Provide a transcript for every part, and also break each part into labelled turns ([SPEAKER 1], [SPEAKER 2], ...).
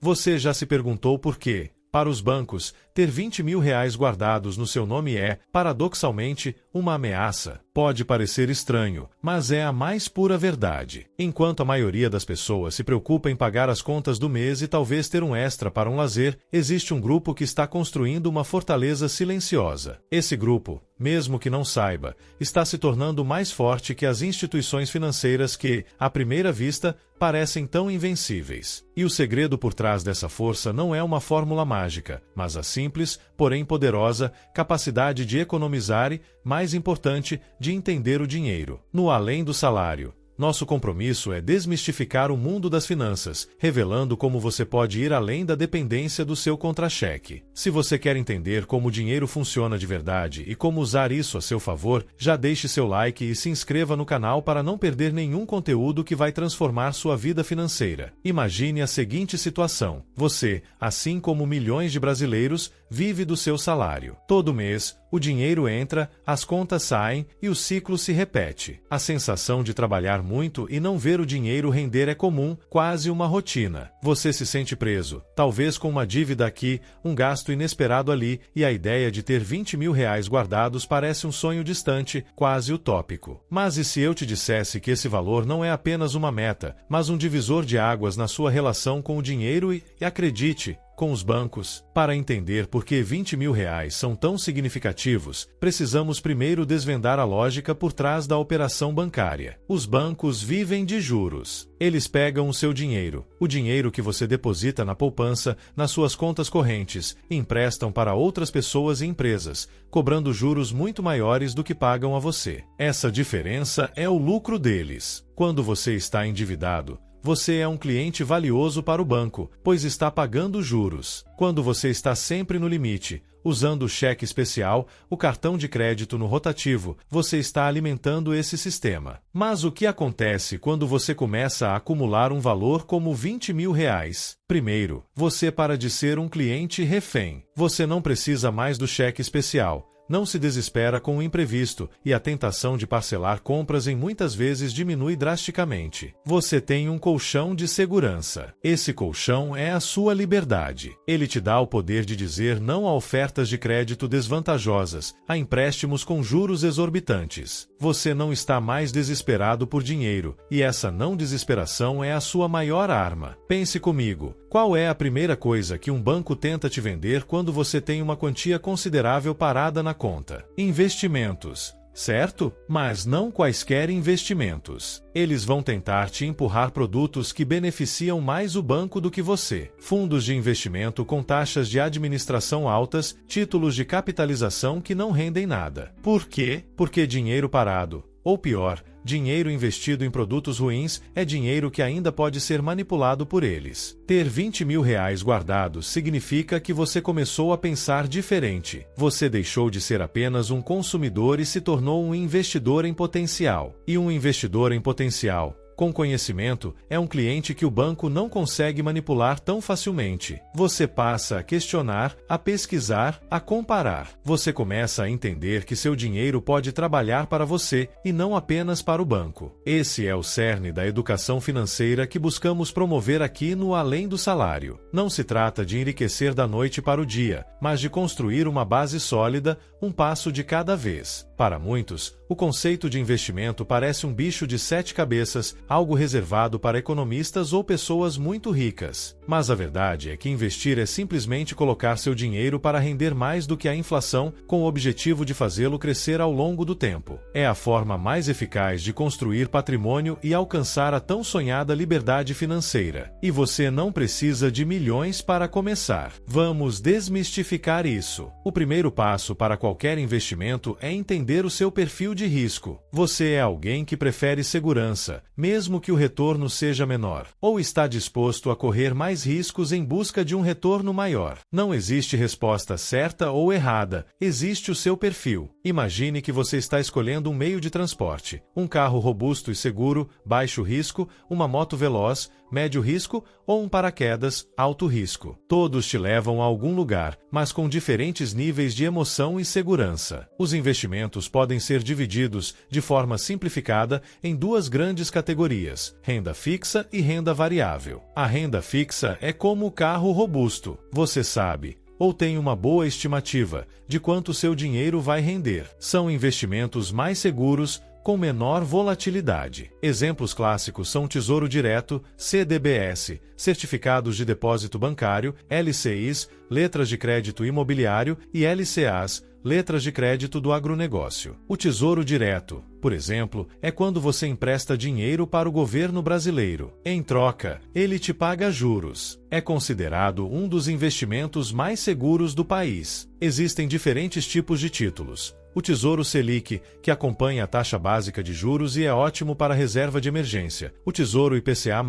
[SPEAKER 1] Você já se perguntou por quê? Para os bancos, ter 20 mil reais guardados no seu nome é, paradoxalmente, uma ameaça. Pode parecer estranho, mas é a mais pura verdade. Enquanto a maioria das pessoas se preocupa em pagar as contas do mês e talvez ter um extra para um lazer, existe um grupo que está construindo uma fortaleza silenciosa. Esse grupo, mesmo que não saiba, está se tornando mais forte que as instituições financeiras que, à primeira vista, parecem tão invencíveis. E o segredo por trás dessa força não é uma fórmula mágica, mas a simples, porém poderosa, capacidade de economizar e, mais importante, de entender o dinheiro. No além do salário, nosso compromisso é desmistificar o mundo das finanças, revelando como você pode ir além da dependência do seu contra-cheque. Se você quer entender como o dinheiro funciona de verdade e como usar isso a seu favor, já deixe seu like e se inscreva no canal para não perder nenhum conteúdo que vai transformar sua vida financeira. Imagine a seguinte situação: você, assim como milhões de brasileiros, vive do seu salário. Todo mês, o dinheiro entra, as contas saem e o ciclo se repete. A sensação de trabalhar muito e não ver o dinheiro render é comum, quase uma rotina. Você se sente preso, talvez com uma dívida aqui, um gasto inesperado ali, e a ideia de ter 20 mil reais guardados parece um sonho distante, quase utópico. Mas e se eu te dissesse que esse valor não é apenas uma meta, mas um divisor de águas na sua relação com o dinheiro e acredite, com os bancos? Para entender por que 20 mil reais são tão significativos, precisamos primeiro desvendar a lógica por trás da operação bancária. Os bancos vivem de juros. Eles pegam o seu dinheiro, o dinheiro que você deposita na poupança, nas suas contas correntes, e emprestam para outras pessoas e empresas, cobrando juros muito maiores do que pagam a você. Essa diferença é o lucro deles. Quando você está endividado, você é um cliente valioso para o banco, pois está pagando juros. Quando você está sempre no limite, usando o cheque especial, o cartão de crédito no rotativo, você está alimentando esse sistema. Mas o que acontece quando você começa a acumular um valor como 20 mil reais? Primeiro, você para de ser um cliente refém. Você não precisa mais do cheque especial. Não se desespera com o imprevisto, e a tentação de parcelar compras muitas vezes diminui drasticamente. Você tem um colchão de segurança. Esse colchão é a sua liberdade. Ele te dá o poder de dizer não a ofertas de crédito desvantajosas, a empréstimos com juros exorbitantes. Você não está mais desesperado por dinheiro, e essa não desesperação é a sua maior arma. Pense comigo. Qual é a primeira coisa que um banco tenta te vender quando você tem uma quantia considerável parada na conta? Investimentos, certo? Mas não quaisquer investimentos. Eles vão tentar te empurrar produtos que beneficiam mais o banco do que você. Fundos de investimento com taxas de administração altas, títulos de capitalização que não rendem nada. Por quê? Porque dinheiro parado, ou pior, dinheiro investido em produtos ruins, é dinheiro que ainda pode ser manipulado por eles. Ter 20 mil reais guardados significa que você começou a pensar diferente. Você deixou de ser apenas um consumidor e se tornou um investidor em potencial. E um investidor em potencial, com conhecimento, é um cliente que o banco não consegue manipular tão facilmente. Você passa a questionar, a pesquisar, a comparar. Você começa a entender que seu dinheiro pode trabalhar para você e não apenas para o banco. Esse é o cerne da educação financeira que buscamos promover aqui no Além do Salário. Não se trata de enriquecer da noite para o dia, mas de construir uma base sólida, um passo de cada vez. Para muitos, o conceito de investimento parece um bicho de 7 cabeças, algo reservado para economistas ou pessoas muito ricas. Mas a verdade é que investir é simplesmente colocar seu dinheiro para render mais do que a inflação, com o objetivo de fazê-lo crescer ao longo do tempo. É a forma mais eficaz de construir patrimônio e alcançar a tão sonhada liberdade financeira. E você não precisa de milhões para começar. Vamos desmistificar isso. O primeiro passo para qualquer investimento é entender o seu perfil de risco. Você é alguém que prefere segurança, mesmo que o retorno seja menor, ou está disposto a correr mais riscos em busca de um retorno maior. Não existe resposta certa ou errada, existe o seu perfil. Imagine que você está escolhendo um meio de transporte, um carro robusto e seguro, baixo risco, uma moto veloz, médio risco, ou um paraquedas, alto risco. Todos te levam a algum lugar, mas com diferentes níveis de emoção e segurança. Os investimentos podem ser divididos, de forma simplificada, em duas grandes categorias: renda fixa e renda variável. A renda fixa é como o carro robusto. Você sabe, ou tem uma boa estimativa, de quanto seu dinheiro vai render. São investimentos mais seguros, com menor volatilidade. Exemplos clássicos são Tesouro Direto, CDBS, Certificados de Depósito Bancário, LCIs, Letras de Crédito Imobiliário e LCAs, Letras de Crédito do Agronegócio. O Tesouro Direto, por exemplo, é quando você empresta dinheiro para o governo brasileiro. Em troca, ele te paga juros. É considerado um dos investimentos mais seguros do país. Existem diferentes tipos de títulos. O Tesouro Selic, que acompanha a taxa básica de juros e é ótimo para reserva de emergência. O Tesouro IPCA+,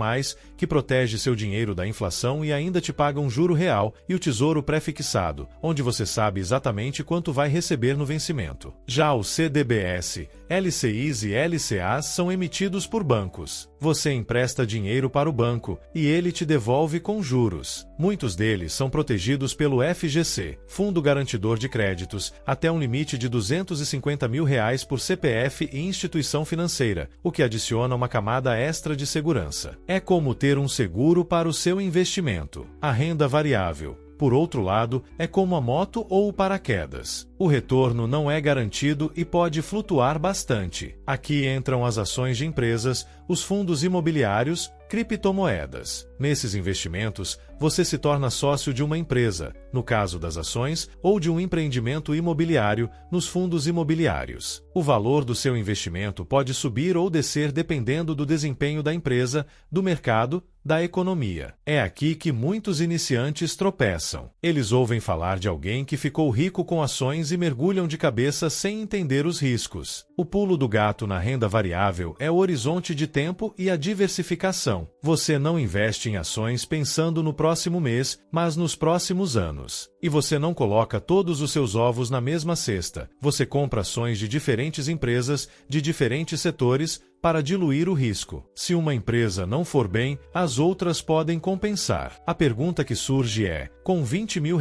[SPEAKER 1] que protege seu dinheiro da inflação e ainda te paga um juro real. E o Tesouro Pré-fixado, onde você sabe exatamente quanto vai receber no vencimento. Já o CDBS, LCIs e LCAs são emitidos por bancos. Você empresta dinheiro para o banco e ele te devolve com juros. Muitos deles são protegidos pelo FGC, Fundo Garantidor de Créditos, até um limite de R$250 mil por CPF e instituição financeira, o que adiciona uma camada extra de segurança. É como ter um seguro para o seu investimento. A renda variável, por outro lado, é como a moto ou o paraquedas. O retorno não é garantido e pode flutuar bastante. Aqui entram as ações de empresas, os fundos imobiliários, criptomoedas. Nesses investimentos, você se torna sócio de uma empresa, no caso das ações, ou de um empreendimento imobiliário, nos fundos imobiliários. O valor do seu investimento pode subir ou descer dependendo do desempenho da empresa, do mercado, da economia. É aqui que muitos iniciantes tropeçam. Eles ouvem falar de alguém que ficou rico com ações e mergulham de cabeça sem entender os riscos. O pulo do gato na renda variável é o horizonte de tempo e a diversificação. Você não investe em ações pensando no próximo mês, mas nos próximos anos. E você não coloca todos os seus ovos na mesma cesta. Você compra ações de diferentes empresas, de diferentes setores, para diluir o risco. Se uma empresa não for bem, as outras podem compensar. A pergunta que surge é: com R$20 mil,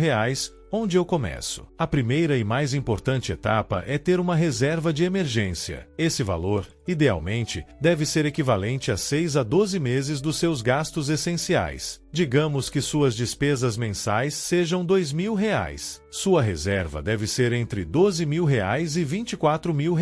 [SPEAKER 1] onde eu começo? A primeira e mais importante etapa é ter uma reserva de emergência. Esse valor, idealmente, deve ser equivalente a 6 a 12 meses dos seus gastos essenciais. Digamos que suas despesas mensais sejam R$2 mil. Sua reserva deve ser entre R$12 mil e R$24 mil.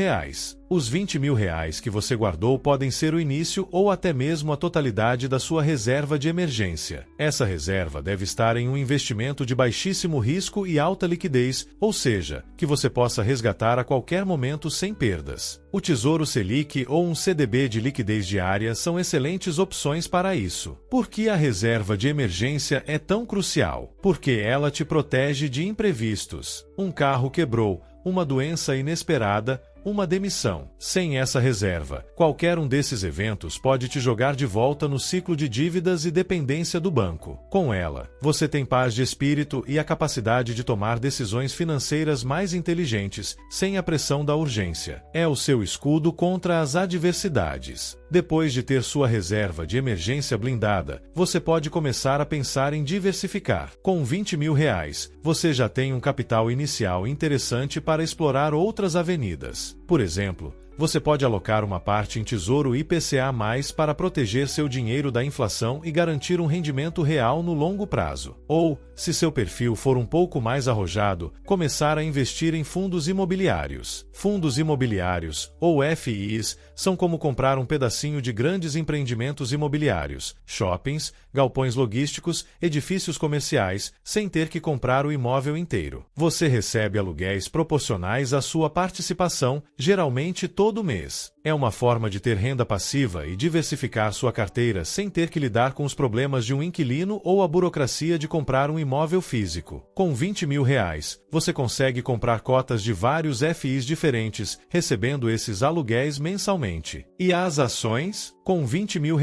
[SPEAKER 1] Os R$20 mil que você guardou podem ser o início ou até mesmo a totalidade da sua reserva de emergência. Essa reserva deve estar em um investimento de baixíssimo risco e alta liquidez, ou seja, que você possa resgatar a qualquer momento sem perdas. O Tesouro Selic ou um CDB de liquidez diária são excelentes opções para isso. Por que a reserva de emergência é tão crucial? Porque ela te protege de imprevistos. Um carro quebrou, uma doença inesperada, uma demissão. Sem essa reserva, qualquer um desses eventos pode te jogar de volta no ciclo de dívidas e dependência do banco. Com ela, você tem paz de espírito e a capacidade de tomar decisões financeiras mais inteligentes, sem a pressão da urgência. É o seu escudo contra as adversidades. Depois de ter sua reserva de emergência blindada, você pode começar a pensar em diversificar. Com R$20 mil, você já tem um capital inicial interessante para explorar outras avenidas. Por exemplo, você pode alocar uma parte em Tesouro IPCA+, para proteger seu dinheiro da inflação e garantir um rendimento real no longo prazo. Ou, se seu perfil for um pouco mais arrojado, começar a investir em fundos imobiliários. Fundos imobiliários, ou FIs, são como comprar um pedacinho de grandes empreendimentos imobiliários, shoppings, galpões logísticos, edifícios comerciais, sem ter que comprar o imóvel inteiro. Você recebe aluguéis proporcionais à sua participação, geralmente todo mês. É uma forma de ter renda passiva e diversificar sua carteira sem ter que lidar com os problemas de um inquilino ou a burocracia de comprar um imóvel físico. Com R$20 mil, você consegue comprar cotas de vários FIs diferentes, recebendo esses aluguéis mensalmente. E as ações? Com R$20 mil,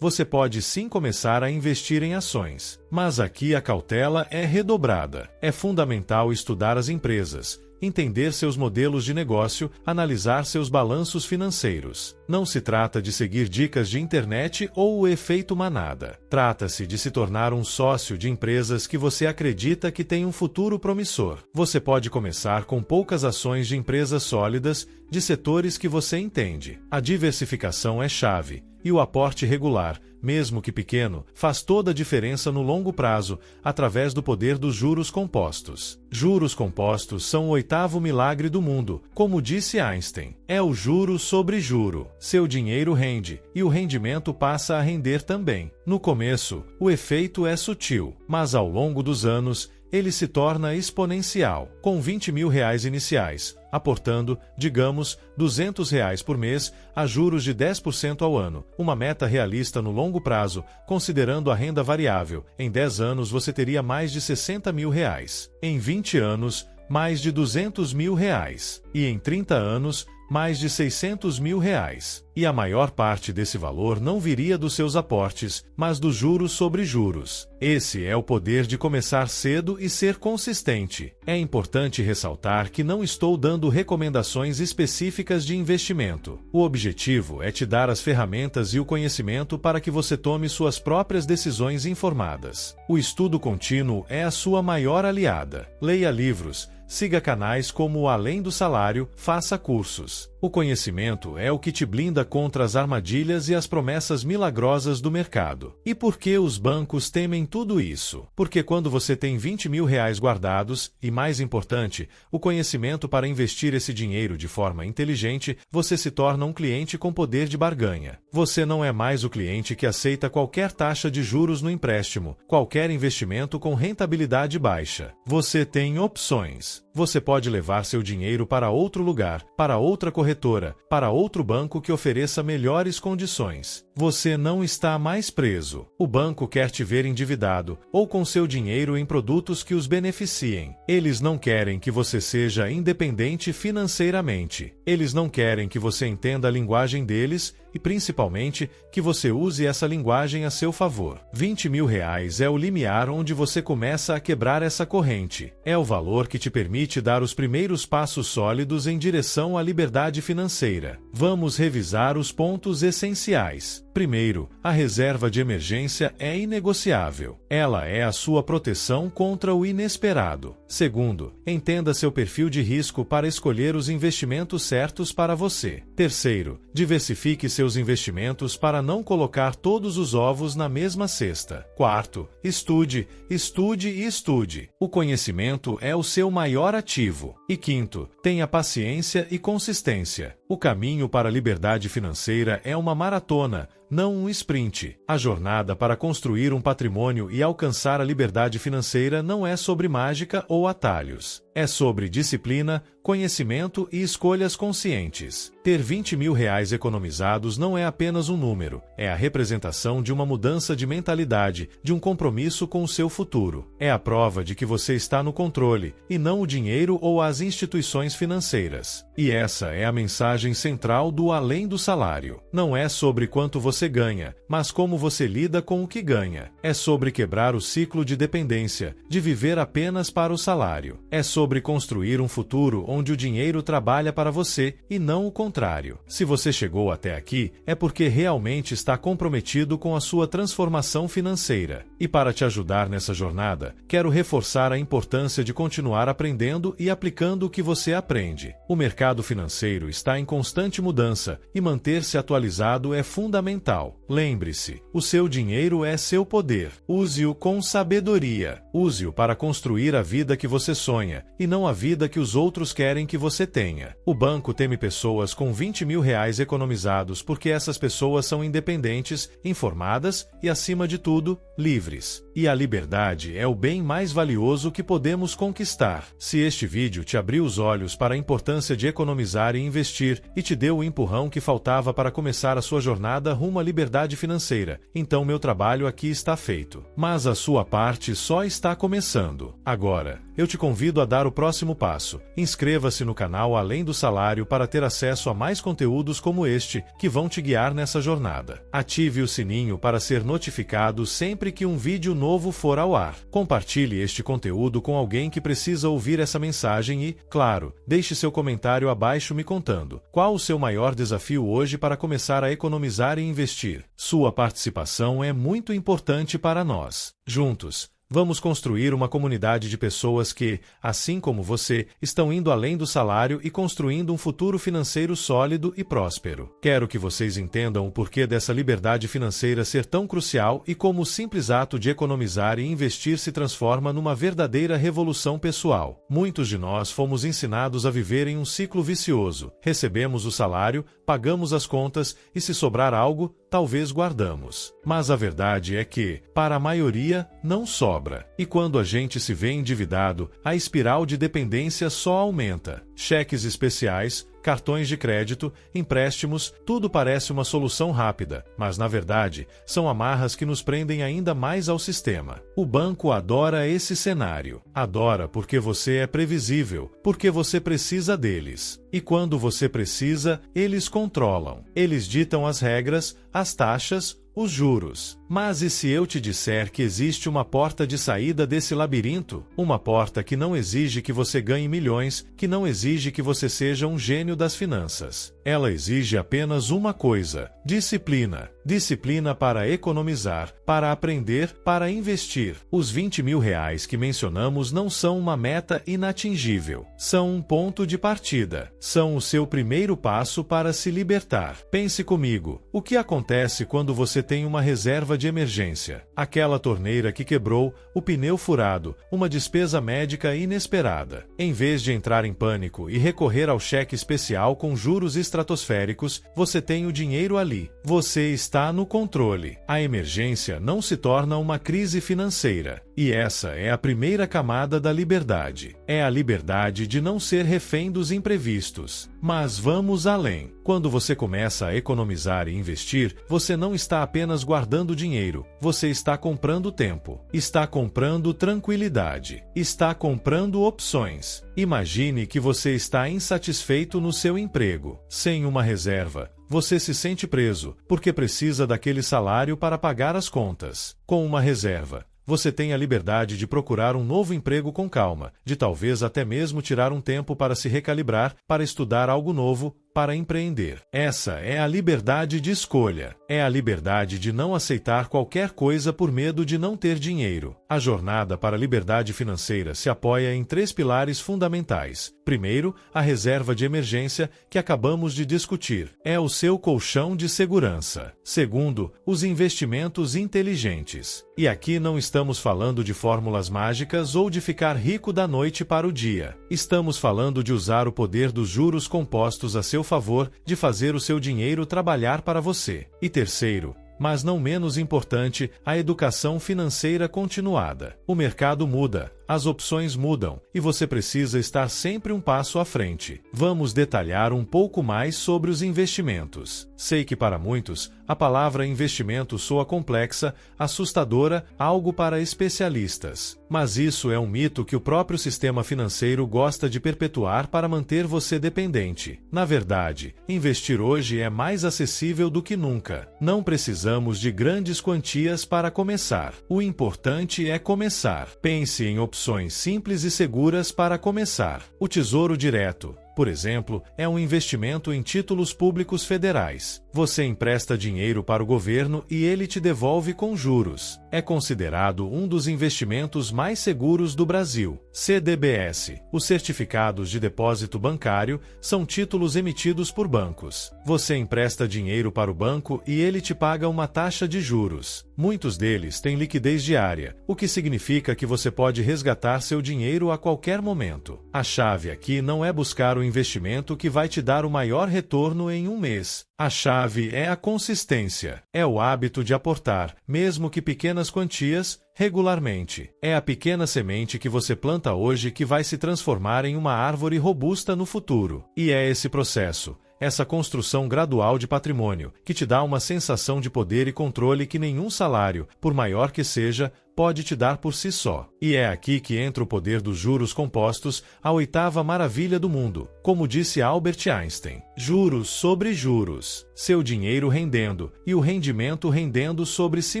[SPEAKER 1] você pode sim começar a investir em ações. Mas aqui a cautela é redobrada. É fundamental estudar as empresas, entender seus modelos de negócio, analisar seus balanços financeiros. Não se trata de seguir dicas de internet ou o efeito manada. Trata-se de se tornar um sócio de empresas que você acredita que têm um futuro promissor. Você pode começar com poucas ações de empresas sólidas, de setores que você entende. A diversificação é chave, e o aporte regular, mesmo que pequeno, faz toda a diferença no longo prazo, através do poder dos juros compostos. Juros compostos são o oitavo milagre do mundo, como disse Einstein. É o juro sobre juro. Seu dinheiro rende, e o rendimento passa a render também. No começo, o efeito é sutil, mas ao longo dos anos, ele se torna exponencial. Com R$ 20.000 iniciais, aportando, digamos, R$ 200 por mês, a juros de 10% ao ano, uma meta realista no longo prazo, considerando a renda variável. Em 10 anos você teria mais de R$ 60.000. Em 20 anos, mais de R$ 200.000. E em 30 anos, mais de R$ 600.000. E a maior parte desse valor não viria dos seus aportes, mas dos juros sobre juros. Esse é o poder de começar cedo e ser consistente. É importante ressaltar que não estou dando recomendações específicas de investimento. O objetivo é te dar as ferramentas e o conhecimento para que você tome suas próprias decisões informadas. O estudo contínuo é a sua maior aliada. Leia livros, siga canais como o Além do Salário, faça cursos. O conhecimento é o que te blinda contra as armadilhas e as promessas milagrosas do mercado. E por que os bancos temem tudo isso? Porque quando você tem R$ 20.000 guardados, e mais importante, o conhecimento para investir esse dinheiro de forma inteligente, você se torna um cliente com poder de barganha. Você não é mais o cliente que aceita qualquer taxa de juros no empréstimo, qualquer investimento com rentabilidade baixa. Você tem opções. Você pode levar seu dinheiro para outro lugar, para outra corretora, para outro banco que ofereça melhores condições. Você não está mais preso. O banco quer te ver endividado ou com seu dinheiro em produtos que os beneficiem. Eles não querem que você seja independente financeiramente. Eles não querem que você entenda a linguagem deles e, principalmente, que você use essa linguagem a seu favor. R$ 20.000 é o limiar onde você começa a quebrar essa corrente. É o valor que te permite dar os primeiros passos sólidos em direção à liberdade financeira. Vamos revisar os pontos essenciais. Primeiro, a reserva de emergência é inegociável. Ela é a sua proteção contra o inesperado. Segundo, entenda seu perfil de risco para escolher os investimentos certos para você. Terceiro, diversifique seus investimentos para não colocar todos os ovos na mesma cesta. Quarto, estude, estude e estude. O conhecimento é o seu maior ativo. E quinto, tenha paciência e consistência. O caminho para a liberdade financeira é uma maratona, não um sprint. A jornada para construir um patrimônio e alcançar a liberdade financeira não é sobre mágica ou atalhos. É sobre disciplina, conhecimento e escolhas conscientes. Ter R$ 20.000 economizados não é apenas um número, é a representação de uma mudança de mentalidade, de um compromisso com o seu futuro. É a prova de que você está no controle, e não o dinheiro ou as instituições financeiras. E essa é a mensagem central do Além do Salário. Não é sobre quanto você ganha, mas como você lida com o que ganha. É sobre quebrar o ciclo de dependência, de viver apenas para o salário. É sobre construir um futuro onde o dinheiro trabalha para você e não o contrário. Se você chegou até aqui, é porque realmente está comprometido com a sua transformação financeira. E para te ajudar nessa jornada, quero reforçar a importância de continuar aprendendo e aplicando o que você aprende. O mercado financeiro está em constante mudança e manter-se atualizado é fundamental. Lembre-se, o seu dinheiro é seu poder. Use-o com sabedoria. Use-o para construir a vida que você sonha e não a vida que os outros querem que você tenha. O banco teme pessoas com R$ 20.000 economizados porque essas pessoas são independentes, informadas e, acima de tudo, livres. E a liberdade é o bem mais valioso que podemos conquistar. Se este vídeo te abriu os olhos para a importância de economizar e investir e te deu o empurrão que faltava para começar a sua jornada rumo à liberdade financeira, então meu trabalho aqui está feito. Mas a sua parte só está está começando. Agora, eu te convido a dar o próximo passo. Inscreva-se no canal Além do Salário para ter acesso a mais conteúdos como este, que vão te guiar nessa jornada. Ative o sininho para ser notificado sempre que um vídeo novo for ao ar. Compartilhe este conteúdo com alguém que precisa ouvir essa mensagem e, claro, deixe seu comentário abaixo me contando qual o seu maior desafio hoje para começar a economizar e investir. Sua participação é muito importante para nós. Juntos, vamos construir uma comunidade de pessoas que, assim como você, estão indo além do salário e construindo um futuro financeiro sólido e próspero. Quero que vocês entendam o porquê dessa liberdade financeira ser tão crucial e como o simples ato de economizar e investir se transforma numa verdadeira revolução pessoal. Muitos de nós fomos ensinados a viver em um ciclo vicioso. Recebemos o salário, pagamos as contas e, se sobrar algo, talvez guardamos. Mas a verdade é que, para a maioria, não sobra. E quando a gente se vê endividado, a espiral de dependência só aumenta. Cheques especiais, cartões de crédito, empréstimos, tudo parece uma solução rápida, mas na verdade, são amarras que nos prendem ainda mais ao sistema. O banco adora esse cenário. Adora porque você é previsível, porque você precisa deles. E quando você precisa, eles controlam. Eles ditam as regras, as taxas, os juros. Mas e se eu te disser que existe uma porta de saída desse labirinto? Uma porta que não exige que você ganhe milhões, que não exige que você seja um gênio das finanças. Ela exige apenas uma coisa: disciplina. Disciplina para economizar, para aprender, para investir. Os 20 mil reais que mencionamos não são uma meta inatingível. São um ponto de partida. São o seu primeiro passo para se libertar. Pense comigo. O que acontece quando você tem uma reserva de emergência? Aquela torneira que quebrou, o pneu furado, uma despesa médica inesperada. Em vez de entrar em pânico e recorrer ao cheque especial com juros estratosféricos, você tem o dinheiro ali. Você está no controle. A emergência não se torna uma crise financeira. E essa é a primeira camada da liberdade. É a liberdade de não ser refém dos imprevistos. Mas vamos além. Quando você começa a economizar e investir, você não está apenas guardando dinheiro, você está comprando tempo, está comprando tranquilidade, está comprando opções. Imagine que você está insatisfeito no seu emprego, sem uma reserva. Você se sente preso, porque precisa daquele salário para pagar as contas. Com uma reserva, você tem a liberdade de procurar um novo emprego com calma, de talvez até mesmo tirar um tempo para se recalibrar, para estudar algo novo, para empreender. Essa é a liberdade de escolha. É a liberdade de não aceitar qualquer coisa por medo de não ter dinheiro. A jornada para a liberdade financeira se apoia em 3 pilares fundamentais. Primeiro, a reserva de emergência, que acabamos de discutir. É o seu colchão de segurança. Segundo, os investimentos inteligentes. E aqui não estamos falando de fórmulas mágicas ou de ficar rico da noite para o dia. Estamos falando de usar o poder dos juros compostos a seu favor, de fazer o seu dinheiro trabalhar para você. E terceiro, mas não menos importante, a educação financeira continuada. O mercado muda, as opções mudam, e você precisa estar sempre um passo à frente. Vamos detalhar um pouco mais sobre os investimentos. Sei que para muitos, a palavra investimento soa complexa, assustadora, algo para especialistas. Mas isso é um mito que o próprio sistema financeiro gosta de perpetuar para manter você dependente. Na verdade, investir hoje é mais acessível do que nunca. Não precisamos de grandes quantias para começar. O importante é começar. Pense em opções simples e seguras para começar. O Tesouro Direto, por exemplo, é um investimento em títulos públicos federais. Você empresta dinheiro para o governo e ele te devolve com juros. É considerado um dos investimentos mais seguros do Brasil. CDBS. Os certificados de depósito bancário são títulos emitidos por bancos. Você empresta dinheiro para o banco e ele te paga uma taxa de juros. Muitos deles têm liquidez diária, o que significa que você pode resgatar seu dinheiro a qualquer momento. A chave aqui não é buscar o investimento que vai te dar o maior retorno em um mês. A chave é a consistência. É o hábito de aportar, mesmo que pequenas quantias, regularmente. É a pequena semente que você planta hoje que vai se transformar em uma árvore robusta no futuro. E é esse processo, essa construção gradual de patrimônio, que te dá uma sensação de poder e controle que nenhum salário, por maior que seja, pode te dar por si só. E é aqui que entra o poder dos juros compostos, a oitava maravilha do mundo. Como disse Albert Einstein, juros sobre juros, seu dinheiro rendendo e o rendimento rendendo sobre si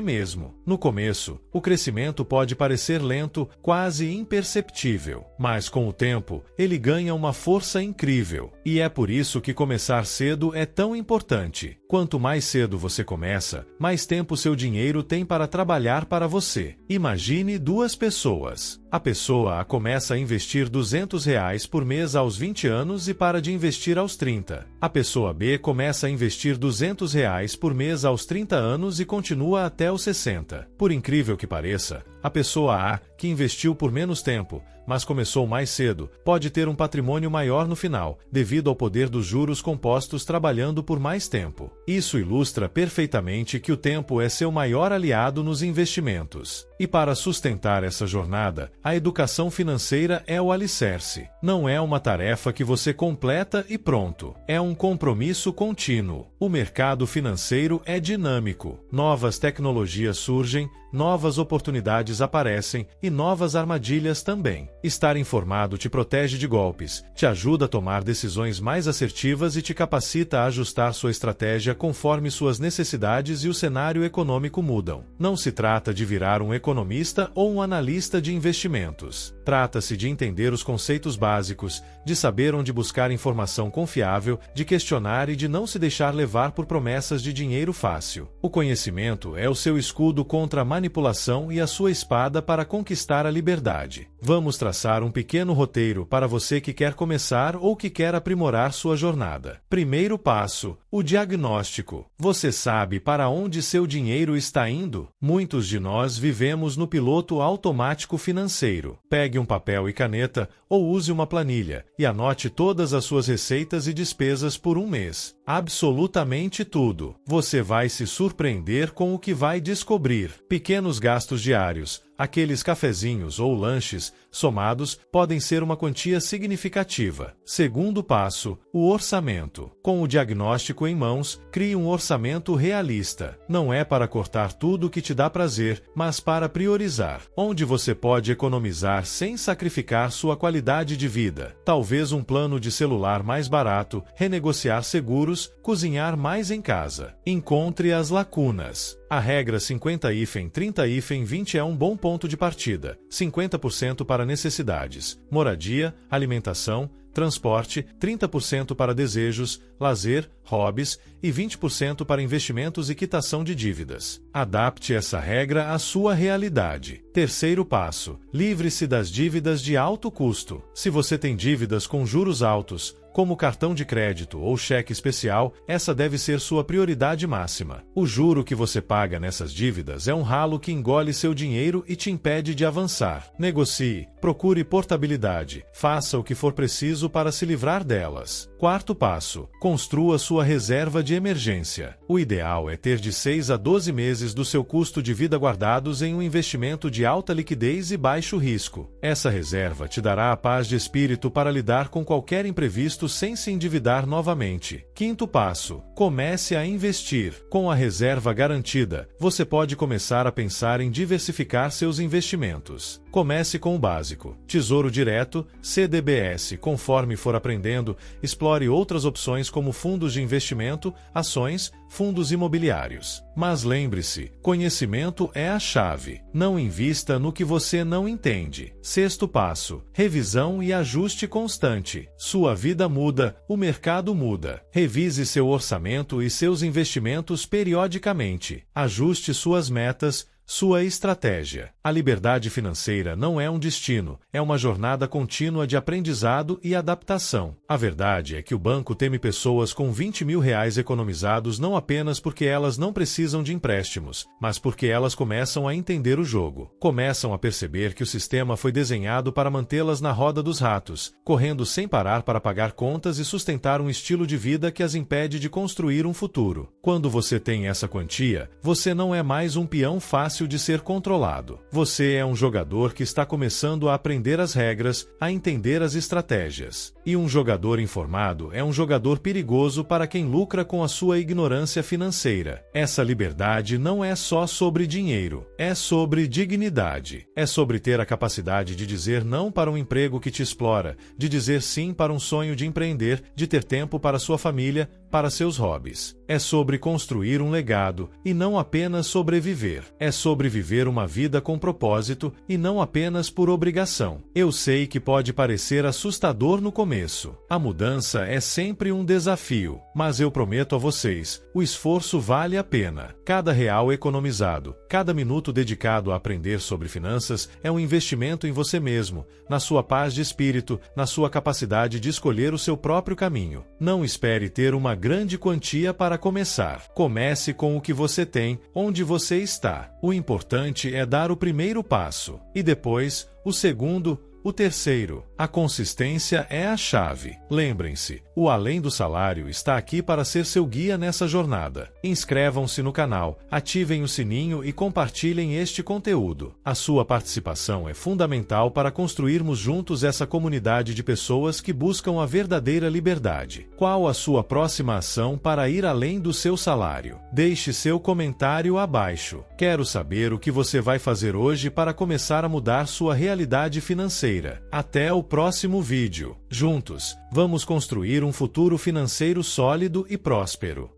[SPEAKER 1] mesmo. No começo, o crescimento pode parecer lento, quase imperceptível, mas com o tempo, ele ganha uma força incrível. E é por isso que começar cedo é tão importante. Quanto mais cedo você começa, mais tempo seu dinheiro tem para trabalhar para você. Imagine duas pessoas. A pessoa A começa a investir R$ 200 por mês aos 20 anos e para de investir aos 30. A pessoa B começa a investir R$ 200 por mês aos 30 anos e continua até os 60. Por incrível que pareça, a pessoa A, que investiu por menos tempo, mas começou mais cedo, pode ter um patrimônio maior no final, devido ao poder dos juros compostos trabalhando por mais tempo. Isso ilustra perfeitamente que o tempo é seu maior aliado nos investimentos. E para sustentar essa jornada, a educação financeira é o alicerce. Não é uma tarefa que você completa e pronto. É um compromisso contínuo. O mercado financeiro é dinâmico. Novas tecnologias surgem, novas oportunidades aparecem e novas armadilhas também. Estar informado te protege de golpes, te ajuda a tomar decisões mais assertivas e te capacita a ajustar sua estratégia conforme suas necessidades e o cenário econômico mudam. Não se trata de virar um economista ou um analista de investimentos. Trata-se de entender os conceitos básicos, de saber onde buscar informação confiável, de questionar e de não se deixar levar por promessas de dinheiro fácil. O conhecimento é o seu escudo contra a manipulação e a sua espada para conquistar a liberdade. Vamos traçar um pequeno roteiro para você que quer começar ou que quer aprimorar sua jornada. Primeiro passo: o diagnóstico. Você sabe para onde seu dinheiro está indo? Muitos de nós vivemos no piloto automático financeiro. Pegue um papel e caneta ou use uma planilha e anote todas as suas receitas e despesas por um mês. Absolutamente tudo. Você vai se surpreender com o que vai descobrir. Pequenos gastos diários, aqueles cafezinhos ou lanches, somados, podem ser uma quantia significativa. Segundo passo: o orçamento. Com o diagnóstico em mãos, crie um orçamento realista. Não é para cortar tudo que te dá prazer, mas para priorizar. Onde você pode economizar sem sacrificar sua qualidade de vida? Talvez um plano de celular mais barato, renegociar seguros, cozinhar mais em casa. Encontre as lacunas. A regra 50-30-20 é um bom ponto de partida. 50% para necessidades, moradia, alimentação, transporte, 30% para desejos, lazer, hobbies e 20% para investimentos e quitação de dívidas. Adapte essa regra à sua realidade. Terceiro passo: livre-se das dívidas de alto custo. Se você tem dívidas com juros altos, como cartão de crédito ou cheque especial, essa deve ser sua prioridade máxima. O juro que você paga nessas dívidas é um ralo que engole seu dinheiro e te impede de avançar. Negocie, procure portabilidade, faça o que for preciso para se livrar delas. Quarto passo: construa sua reserva de emergência. O ideal é ter de 6 a 12 meses do seu custo de vida guardados em um investimento de alta liquidez e baixo risco. Essa reserva te dará a paz de espírito para lidar com qualquer imprevisto sem se endividar novamente. Quinto passo: comece a investir. Com a reserva garantida, você pode começar a pensar em diversificar seus investimentos. Comece com o básico: Tesouro Direto, CDBS. Conforme for aprendendo, explore outras opções como fundos de investimento, ações, fundos imobiliários. Mas lembre-se, conhecimento é a chave. Não invista no que você não entende. Sexto passo: revisão e ajuste constante. Sua vida muda, o mercado muda. Revise seu orçamento e seus investimentos periodicamente. Ajuste suas metas, sua estratégia. A liberdade financeira não é um destino, é uma jornada contínua de aprendizado e adaptação. A verdade é que o banco teme pessoas com R$ 20.000 economizados não apenas porque elas não precisam de empréstimos, mas porque elas começam a entender o jogo. Começam a perceber que o sistema foi desenhado para mantê-las na roda dos ratos, correndo sem parar para pagar contas e sustentar um estilo de vida que as impede de construir um futuro. Quando você tem essa quantia, você não é mais um peão fácil fácil de ser controlado. Você é um jogador que está começando a aprender as regras, a entender as estratégias. E um jogador informado é um jogador perigoso para quem lucra com a sua ignorância financeira. Essa liberdade não é só sobre dinheiro, é sobre dignidade. É sobre ter a capacidade de dizer não para um emprego que te explora, de dizer sim para um sonho de empreender, de ter tempo para sua família, para seus hobbies. É sobre construir um legado e não apenas sobreviver. É sobre viver uma vida com propósito e não apenas por obrigação. Eu sei que pode parecer assustador no começo. A mudança é sempre um desafio, mas eu prometo a vocês, o esforço vale a pena. Cada real economizado, cada minuto dedicado a aprender sobre finanças é um investimento em você mesmo, na sua paz de espírito, na sua capacidade de escolher o seu próprio caminho. Não espere ter uma grande quantia para começar. Comece com o que você tem, onde você está. O importante é dar o primeiro passo, e depois, o segundo, o terceiro. A consistência é a chave. Lembrem-se, o Além do Salário está aqui para ser seu guia nessa jornada. Inscrevam-se no canal, ativem o sininho e compartilhem este conteúdo. A sua participação é fundamental para construirmos juntos essa comunidade de pessoas que buscam a verdadeira liberdade. Qual a sua próxima ação para ir além do seu salário? Deixe seu comentário abaixo. Quero saber o que você vai fazer hoje para começar a mudar sua realidade financeira. Até o próximo vídeo. Juntos, vamos construir um futuro financeiro sólido e próspero.